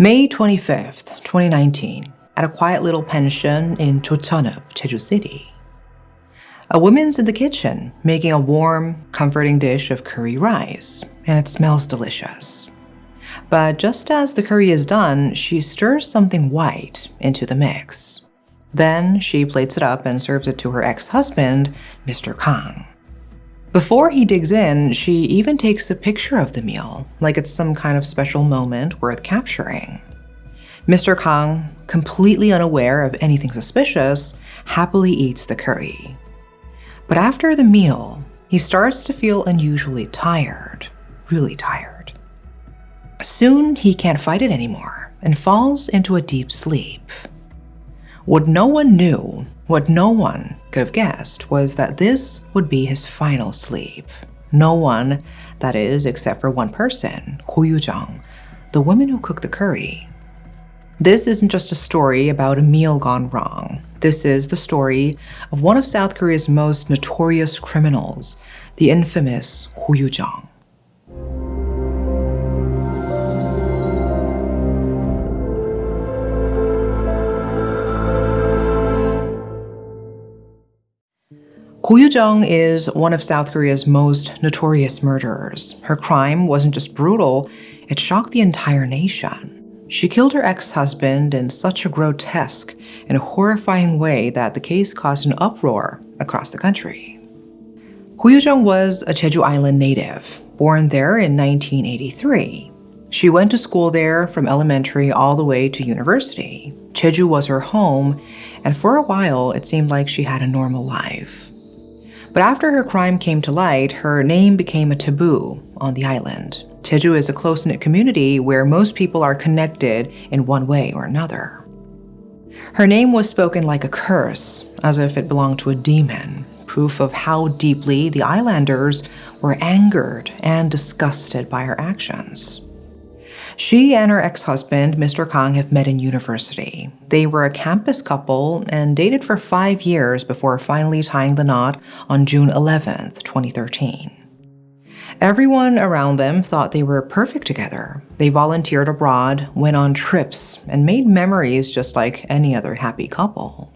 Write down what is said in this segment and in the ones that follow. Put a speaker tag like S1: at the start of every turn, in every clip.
S1: May 25th, 2019, at a quiet little pension in Chocheonub, Jeju City. A woman's in the kitchen making a warm, comforting dish of curry rice, and it smells delicious. But just as the curry is done, she stirs something white into the mix. Then she plates it up and serves it to her ex-husband, Mr. Kang. Before he digs in, she even takes a picture of the meal, like it's some kind of special moment worth capturing. Mr. Kang, completely unaware of anything suspicious, happily eats the curry. But after the meal, he starts to feel unusually tired, really tired. Soon, he can't fight it anymore and falls into a deep sleep. What no one knew, what no one could have guessed, was that this would be his final sleep. No one, that is, except for one person, Yujeong, the woman who cooked the curry. This isn't just a story about a meal gone wrong. This is the story of one of South Korea's most notorious criminals, the infamous Yujeong. Yujeong is one of South Korea's most notorious murderers. Her crime wasn't just brutal, it shocked the entire nation. She killed her ex-husband in such a grotesque and horrifying way that the case caused an uproar across the country. Yujeong was a Jeju Island native, born there in 1983. She went to school there from elementary all the way to university. Jeju was her home, and for a while it seemed like she had a normal life. But after her crime came to light, her name became a taboo on the island. Jeju is a close-knit community where most people are connected in one way or another. Her name was spoken like a curse, as if it belonged to a demon, proof of how deeply the islanders were angered and disgusted by her actions. She and her ex-husband, Mr. Kang, have met in university. They were a campus couple and dated for 5 years before finally tying the knot on June 11th, 2013. Everyone around them thought they were perfect together. They volunteered abroad, went on trips, and made memories just like any other happy couple.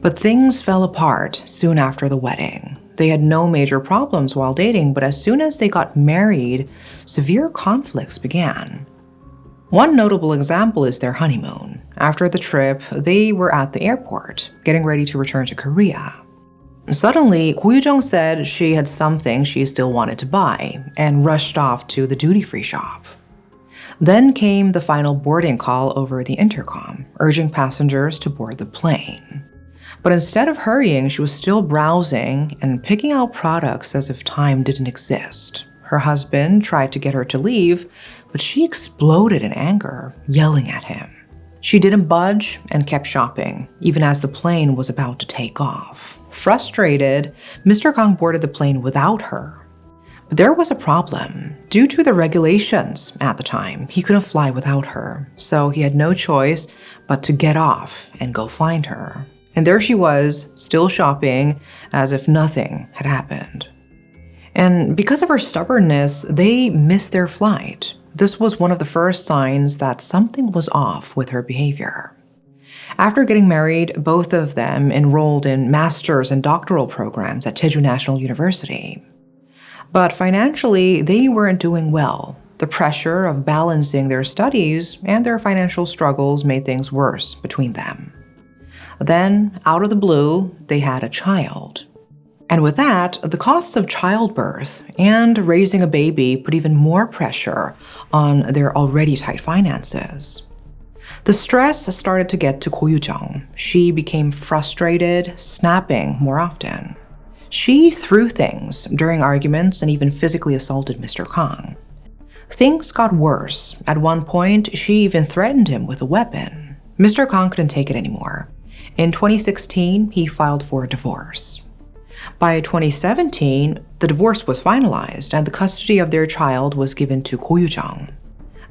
S1: But things fell apart soon after the wedding. They had no major problems while dating, but as soon as they got married, severe conflicts began. One notable example is their honeymoon. After the trip, they were at the airport, getting ready to return to Korea. Suddenly, Yujeong said she had something she still wanted to buy and rushed off to the duty-free shop. Then came the final boarding call over the intercom, urging passengers to board the plane. But instead of hurrying, she was still browsing and picking out products as if time didn't exist. Her husband tried to get her to leave, but she exploded in anger, yelling at him. She didn't budge and kept shopping, even as the plane was about to take off. Frustrated, Mr. Kang boarded the plane without her. But there was a problem. Due to the regulations at the time, he couldn't fly without her, so he had no choice but to get off and go find her. And there she was, still shopping, as if nothing had happened. And because of her stubbornness, they missed their flight. This was one of the first signs that something was off with her behavior. After getting married, both of them enrolled in master's and doctoral programs at Jeju National University. But financially, they weren't doing well. The pressure of balancing their studies and their financial struggles made things worse between them. Then, out of the blue, they had a child. And with that, the costs of childbirth and raising a baby put even more pressure on their already tight finances. The stress started to get to Yujeong. She became frustrated, snapping more often. She threw things during arguments and even physically assaulted Mr. Kang. Things got worse. At one point, she even threatened him with a weapon. Mr. Kang couldn't take it anymore. In 2016, he filed for a divorce. By 2017, the divorce was finalized and the custody of their child was given to Yujeong.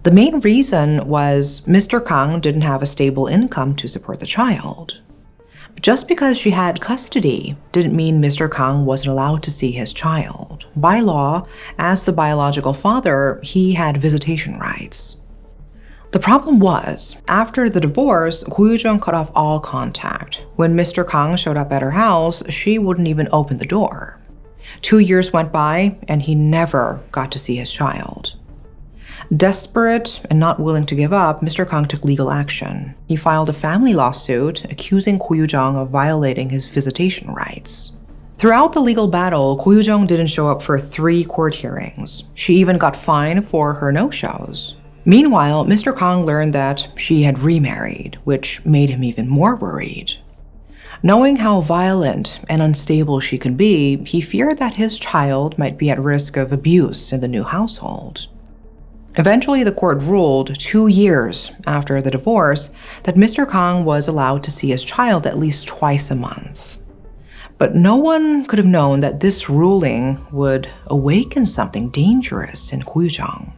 S1: The main reason was Mr. Kang didn't have a stable income to support the child. Just because she had custody didn't mean Mr. Kang wasn't allowed to see his child. By law, as the biological father, he had visitation rights. The problem was, after the divorce, Yujeong cut off all contact. When Mr. Kang showed up at her house, she wouldn't even open the door. 2 years went by, and he never got to see his child. Desperate and not willing to give up, Mr. Kang took legal action. He filed a family lawsuit accusing Yujeong of violating his visitation rights. Throughout the legal battle, Yujeong didn't show up for 3 court hearings. She even got fined for her no-shows. Meanwhile, Mr. Kang learned that she had remarried, which made him even more worried. Knowing how violent and unstable she could be, he feared that his child might be at risk of abuse in the new household. Eventually, the court ruled 2 years after the divorce that Mr. Kang was allowed to see his child at least twice a month. But no one could have known that this ruling would awaken something dangerous in Yujeong.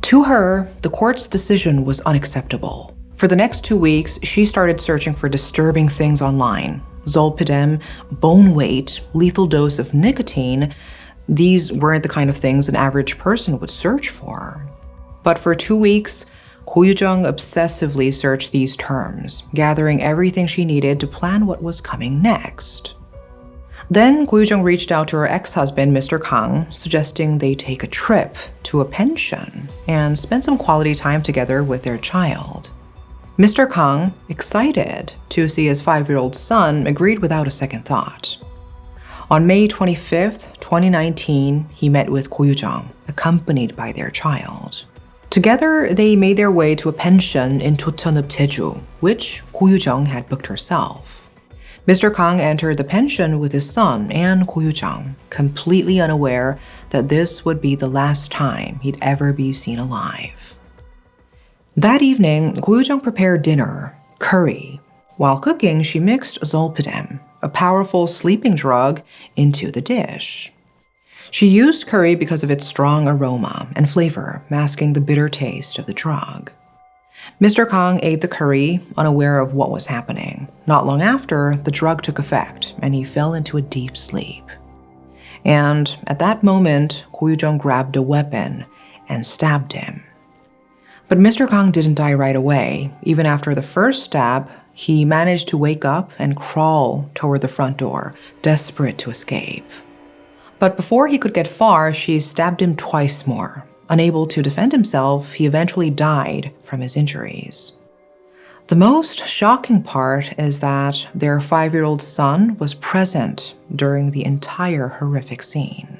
S1: To her, the court's decision was unacceptable. For the next 2 weeks, she started searching for disturbing things online. Zolpidem, bone weight, lethal dose of nicotine. These weren't the kind of things an average person would search for. But for 2 weeks, Yujeong obsessively searched these terms, gathering everything she needed to plan what was coming next. Then Yujeong reached out to her ex-husband, Mr. Kang, suggesting they take a trip to a pension and spend some quality time together with their child. Mr. Kang, excited to see his 5-year-old son, agreed without a second thought. On May 25, 2019, he met with Yujeong, accompanied by their child. Together, they made their way to a pension in Chocheonub, Jeju, which Yujeong had booked herself. Mr. Kang entered the pension with his son and Yujeong, completely unaware that this would be the last time he'd ever be seen alive. That evening, Yujeong prepared dinner, curry. While cooking, she mixed zolpidem, a powerful sleeping drug, into the dish. She used curry because of its strong aroma and flavor, masking the bitter taste of the drug. Mr. Kang ate the curry, unaware of what was happening. Not long after, the drug took effect, and he fell into a deep sleep. And at that moment, Yujeong grabbed a weapon and stabbed him. But Mr. Kang didn't die right away. Even after the first stab, he managed to wake up and crawl toward the front door, desperate to escape. But before he could get far, she stabbed him twice more. Unable to defend himself, he eventually died from his injuries. The most shocking part is that their 5-year-old son was present during the entire horrific scene.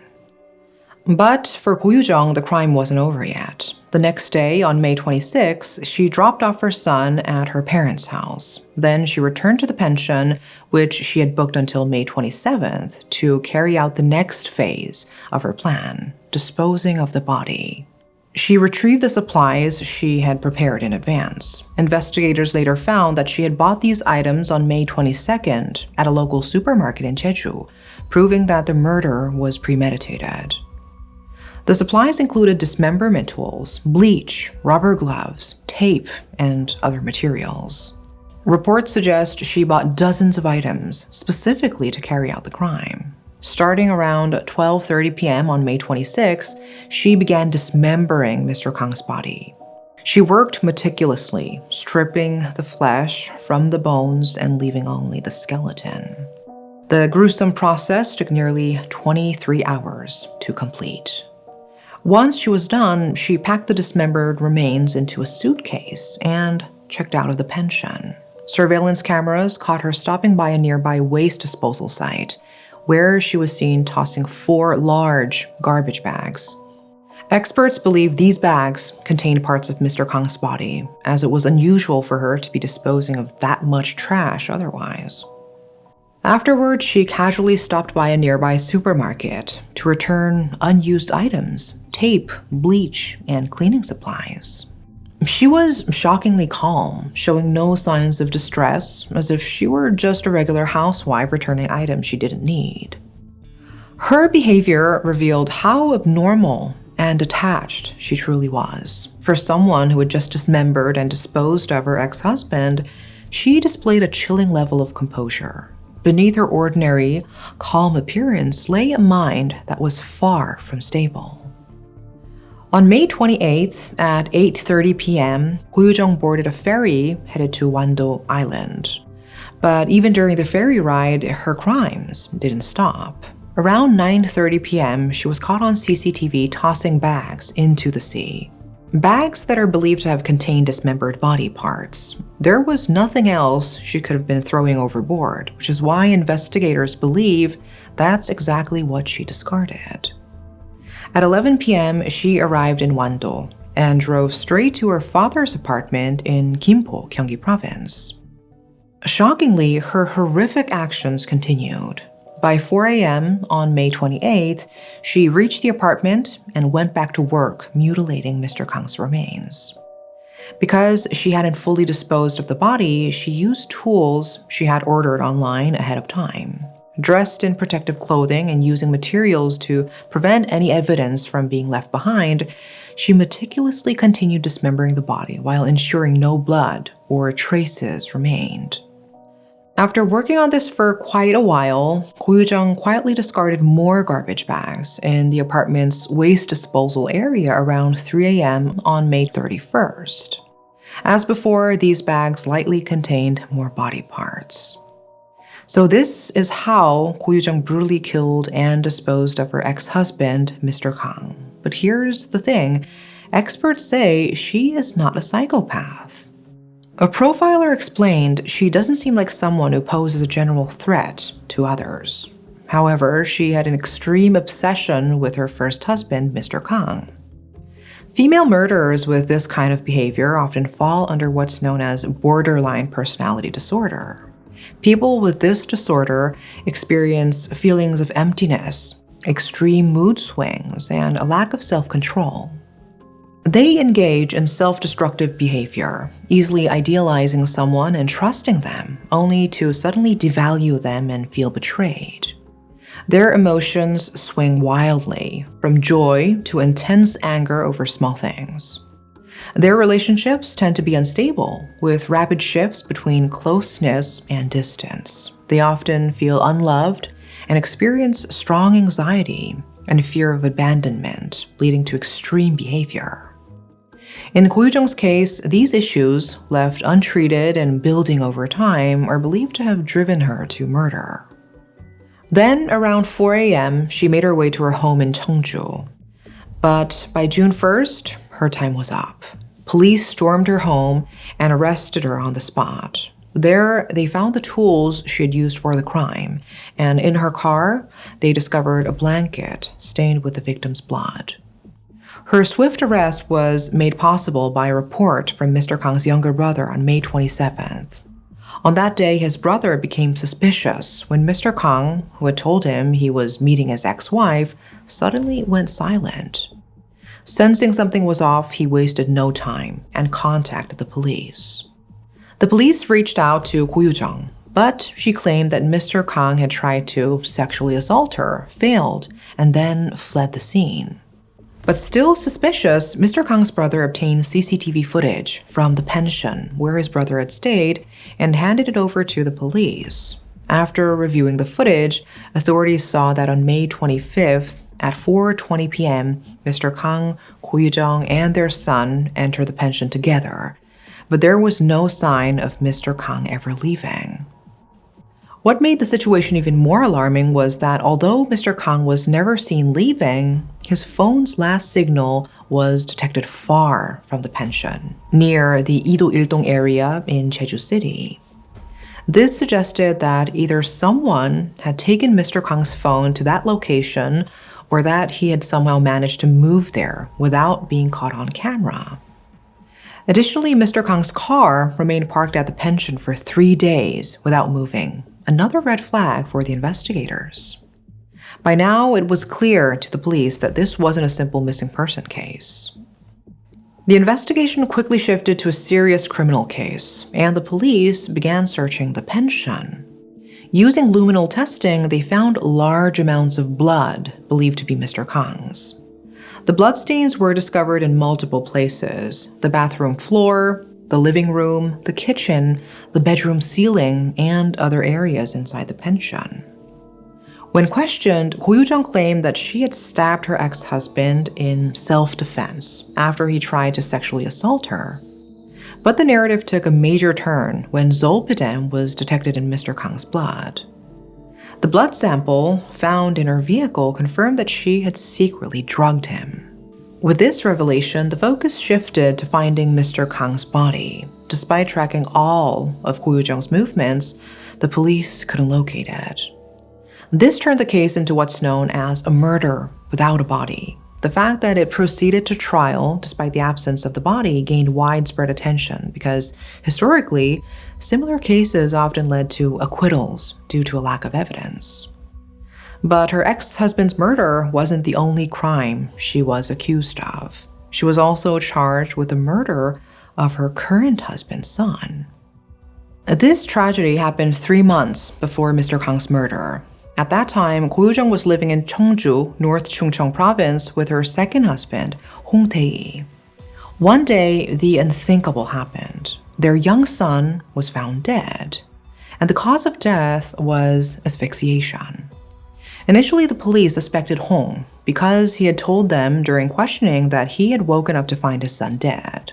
S1: But for Yujeong, the crime wasn't over yet. The next day, on May 26, she dropped off her son at her parents' house. Then she returned to the pension, which she had booked until May 27th, to carry out the next phase of her plan, disposing of the body. She retrieved the supplies she had prepared in advance. Investigators later found that she had bought these items on May 22nd at a local supermarket in Jeju, proving that the murder was premeditated. The supplies included dismemberment tools, bleach, rubber gloves, tape, and other materials. Reports suggest she bought dozens of items specifically to carry out the crime. Starting around 12:30 p.m. on May 26, she began dismembering Mr. Kang's body. She worked meticulously, stripping the flesh from the bones and leaving only the skeleton. The gruesome process took nearly 23 hours to complete. Once she was done, she packed the dismembered remains into a suitcase and checked out of the pension. Surveillance cameras caught her stopping by a nearby waste disposal site, where she was seen tossing 4 large garbage bags. Experts believe these bags contained parts of Mr. Kang's body, as it was unusual for her to be disposing of that much trash otherwise. Afterwards, she casually stopped by a nearby supermarket to return unused items, tape, bleach, and cleaning supplies. She was shockingly calm, showing no signs of distress, as if she were just a regular housewife returning items she didn't need. Her behavior revealed how abnormal and detached she truly was. For someone who had just dismembered and disposed of her ex-husband, she displayed a chilling level of composure. Beneath her ordinary, calm appearance lay a mind that was far from stable. On May 28th at 8:30 p.m., Yujeong boarded a ferry headed to Wando Island. But even during the ferry ride, her crimes didn't stop. Around 9:30 p.m., she was caught on CCTV tossing bags into the sea. Bags that are believed to have contained dismembered body parts. There was nothing else she could have been throwing overboard, which is why investigators believe that's exactly what she discarded. At 11 p.m., she arrived in Wando and drove straight to her father's apartment in Gimpo, Gyeonggi Province. Shockingly, her horrific actions continued. By 4 a.m. on May 28th, she reached the apartment and went back to work, mutilating Mr. Kang's remains. Because she hadn't fully disposed of the body, she used tools she had ordered online ahead of time. Dressed in protective clothing and using materials to prevent any evidence from being left behind, she meticulously continued dismembering the body while ensuring no blood or traces remained. After working on this for quite a while, Yujeong quietly discarded more garbage bags in the apartment's waste disposal area around 3 a.m. on May 31st. As before, these bags likely contained more body parts. So this is how Yujeong brutally killed and disposed of her ex-husband, Mr. Kang. But here's the thing, experts say she is not a psychopath. A profiler explained she doesn't seem like someone who poses a general threat to others. However, she had an extreme obsession with her first husband, Mr. Kang. Female murderers with this kind of behavior often fall under what's known as borderline personality disorder. People with this disorder experience feelings of emptiness, extreme mood swings, and a lack of self-control. They engage in self-destructive behavior, easily idealizing someone and trusting them, only to suddenly devalue them and feel betrayed. Their emotions swing wildly, from joy to intense anger over small things. Their relationships tend to be unstable, with rapid shifts between closeness and distance. They often feel unloved and experience strong anxiety and fear of abandonment, leading to extreme behavior. In Yujeong's case, these issues, left untreated and building over time, are believed to have driven her to murder. Then, around 4 a.m., she made her way to her home in Cheongju. But by June 1st, her time was up. Police stormed her home and arrested her on the spot. There, they found the tools she had used for the crime, and in her car, they discovered a blanket stained with the victim's blood. Her swift arrest was made possible by a report from Mr. Kang's younger brother on May 27th. On that day, his brother became suspicious when Mr. Kang, who had told him he was meeting his ex-wife, suddenly went silent. Sensing something was off, he wasted no time and contacted the police. The police reached out to Yujeong, but she claimed that Mr. Kang had tried to sexually assault her, failed, and then fled the scene. But still suspicious, Mr. Kang's brother obtained CCTV footage from the pension where his brother had stayed and handed it over to the police. After reviewing the footage, authorities saw that on May 25th at 4:20 p.m., Mr. Kang, Yujeong, and their son entered the pension together. But there was no sign of Mr. Kang ever leaving. What made the situation even more alarming was that although Mr. Kang was never seen leaving, his phone's last signal was detected far from the pension, near the Ido-Ildong area in Jeju City. This suggested that either someone had taken Mr. Kang's phone to that location or that he had somehow managed to move there without being caught on camera. Additionally, Mr. Kang's car remained parked at the pension for 3 days without moving. Another red flag for the investigators. By now, it was clear to the police that this wasn't a simple missing person case. The investigation quickly shifted to a serious criminal case, and the police began searching the pension. Using luminol testing, they found large amounts of blood believed to be Mr. Kang's. The bloodstains were discovered in multiple places: the bathroom floor, the living room, the kitchen, the bedroom ceiling, and other areas inside the pension. When questioned, Ko Yujeong claimed that she had stabbed her ex-husband in self-defense after he tried to sexually assault her. But the narrative took a major turn when zolpidem was detected in Mr. Kang's blood. The blood sample found in her vehicle confirmed that she had secretly drugged him. With this revelation, the focus shifted to finding Mr. Kang's body. Despite tracking all of Ko Yujeong's movements, the police couldn't locate it. This turned the case into what's known as a murder without a body. The fact that it proceeded to trial despite the absence of the body gained widespread attention because, historically, similar cases often led to acquittals due to a lack of evidence. But her ex-husband's murder wasn't the only crime she was accused of. She was also charged with the murder of her current husband's son. This tragedy happened 3 months before Mr. Kang's murder. At that time, Ko Yujeong was living in Cheongju, North Chungcheong Province, with her second husband, Hong Tae-lee. One day, the unthinkable happened. Their young son was found dead, and the cause of death was asphyxiation. Initially, the police suspected Hong because he had told them during questioning that he had woken up to find his son dead.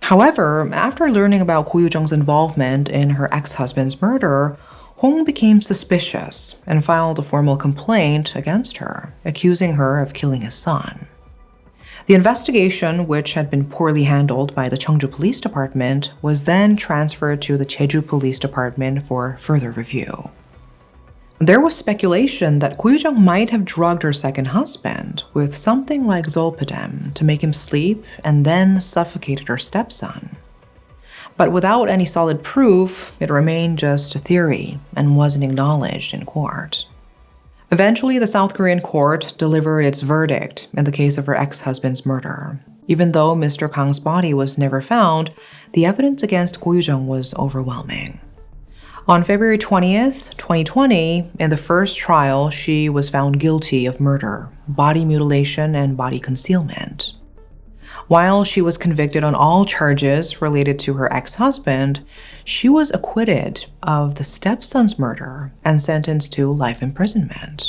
S1: However, after learning about Ko Yujeong's involvement in her ex-husband's murder, Hong became suspicious and filed a formal complaint against her, accusing her of killing his son. The investigation, which had been poorly handled by the Cheongju Police Department, was then transferred to the Jeju Police Department for further review. There was speculation that Ko Yujeong might have drugged her second husband with something like zolpidem to make him sleep and then suffocated her stepson. But without any solid proof, it remained just a theory and wasn't acknowledged in court. Eventually, the South Korean court delivered its verdict in the case of her ex-husband's murder. Even though Mr. Kang's body was never found, the evidence against Ko Yujeong was overwhelming. On February 20th, 2020, in the first trial, she was found guilty of murder, body mutilation, and body concealment. While she was convicted on all charges related to her ex-husband, she was acquitted of the stepson's murder and sentenced to life imprisonment.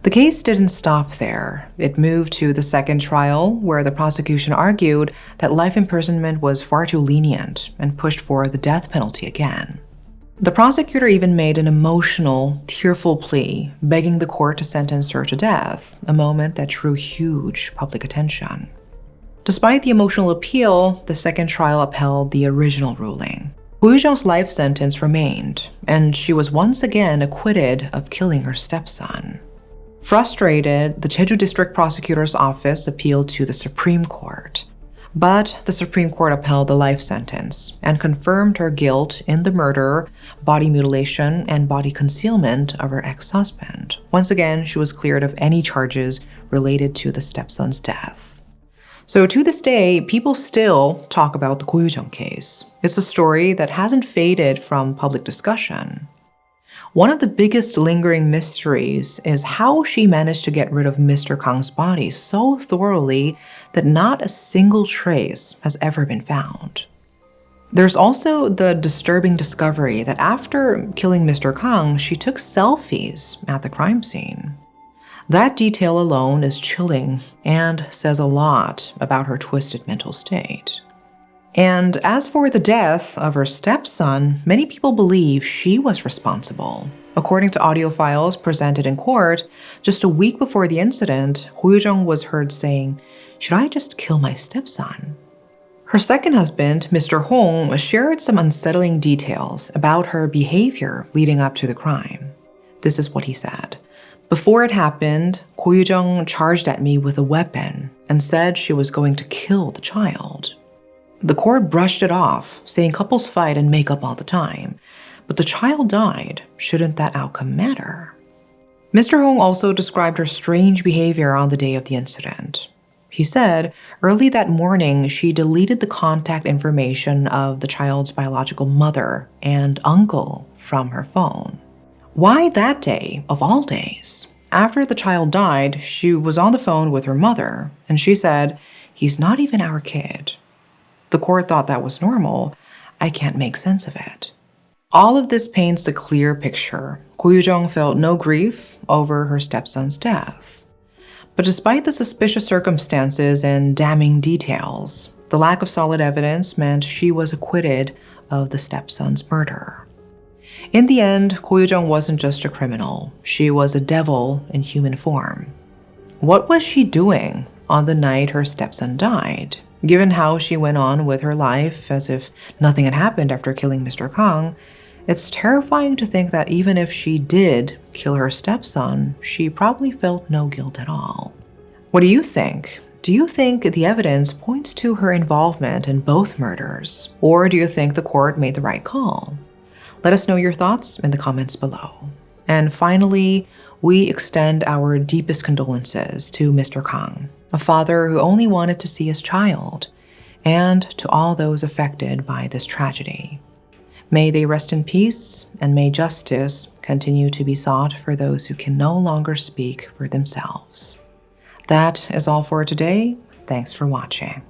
S1: The case didn't stop there. It moved to the second trial, where the prosecution argued that life imprisonment was far too lenient and pushed for the death penalty again. The prosecutor even made an emotional, tearful plea, begging the court to sentence her to death, a moment that drew huge public attention. Despite the emotional appeal, the second trial upheld the original ruling. Ko Yujeong's life sentence remained, and she was once again acquitted of killing her stepson. Frustrated, the Jeju District Prosecutor's Office appealed to the Supreme Court. But the Supreme Court upheld the life sentence and confirmed her guilt in the murder, body mutilation, and body concealment of her ex-husband. Once again, she was cleared of any charges related to the stepson's death. So to this day, people still talk about the Ko Yujeong case. It's a story that hasn't faded from public discussion. One of the biggest lingering mysteries is how she managed to get rid of Mr. Kang's body so thoroughly that not a single trace has ever been found. There's also the disturbing discovery that after killing Mr. Kang, she took selfies at the crime scene. That detail alone is chilling and says a lot about her twisted mental state. And as for the death of her stepson, many people believe she was responsible. According to audio files presented in court, just a week before the incident, Ko Yujeong was heard saying, "Should I just kill my stepson?" Her second husband, Mr. Hong, shared some unsettling details about her behavior leading up to the crime. This is what he said. "Before it happened, Ko Yujeong charged at me with a weapon and said she was going to kill the child. The court brushed it off, saying couples fight and make up all the time. But the child died. Shouldn't that outcome matter?" Mr. Hong also described her strange behavior on the day of the incident. He said, early that morning, she deleted the contact information of the child's biological mother and uncle from her phone. Why that day, of all days? After the child died, she was on the phone with her mother, and she said, "He's not even our kid." The court thought that was normal. I can't make sense of it. All of this paints a clear picture. Ko Yujeong felt no grief over her stepson's death. But despite the suspicious circumstances and damning details, the lack of solid evidence meant she was acquitted of the stepson's murder. In the end, Yujeong wasn't just a criminal. She was a devil in human form. What was she doing on the night her stepson died? Given how she went on with her life as if nothing had happened after killing Mr. Kang, it's terrifying to think that even if she did kill her stepson, she probably felt no guilt at all. What do you think? Do you think the evidence points to her involvement in both murders? Or do you think the court made the right call? Let us know your thoughts in the comments below. And finally, we extend our deepest condolences to Mr. Kang, a father who only wanted to see his child, and to all those affected by this tragedy. May they rest in peace, and may justice continue to be sought for those who can no longer speak for themselves. That is all for today. Thanks for watching.